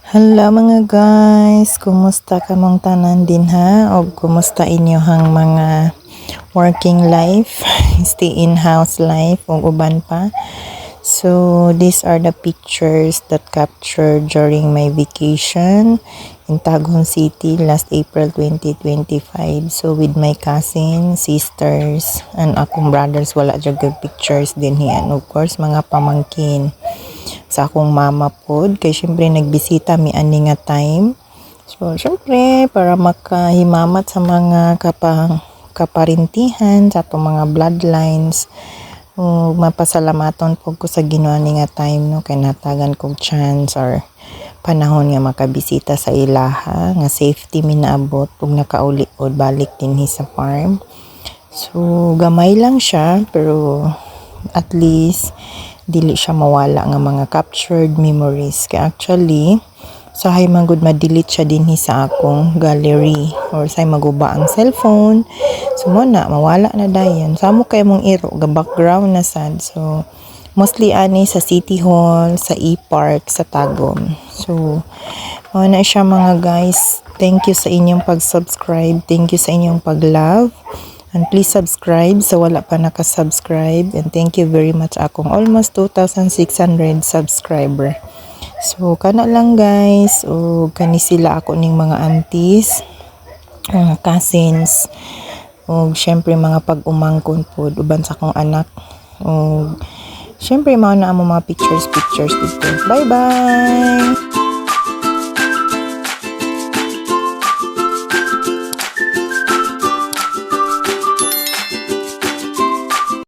Hello mga guys, kumusta ka mong tanan din ha? O kumusta inyohang mga working life, stay in house life o uban pa? So these are the pictures that captured during my vacation in Tagum City last April 2025. So with my cousin, sisters, and akong brothers, wala dyan pictures din yan. Of course, mga pamangkin sa akong mama pod kay syempre nagbisita mi ani nga time. So syempre para makahimamat sa mga kaparintihan sa atong mga bloodlines. Mapasalamaton po ko sa Ginoo ni nga time no kay natagan kog chance or panahon nga makabisita sa ilaha nga safety mi naabot ug nakauli pod balik dinhi sa farm. So gamay lang siya pero at least dili siya mawala nga mga captured memories. Kaya actually sahay man gud ma-delete siya dinhi sa akong gallery or say maguba ang cellphone. So mo na mawala na dayon. Samo kay mong iro ga background na sad. So mostly ani sa City Hall, sa E-Park, sa Tagum. So na siya mga guys. Thank you sa inyong pag-subscribe. Thank you sa inyong pag-love. And please subscribe sa wala pa nakasubscribe. And thank you very much akong almost 2,600 subscriber. So, kana lang guys. O, kani sila ako ning mga aunties, mga cousins. O, syempre mga pag-umangkon po. Uban sa akong anak. O, syempre mga na mga pictures dito. Bye-bye!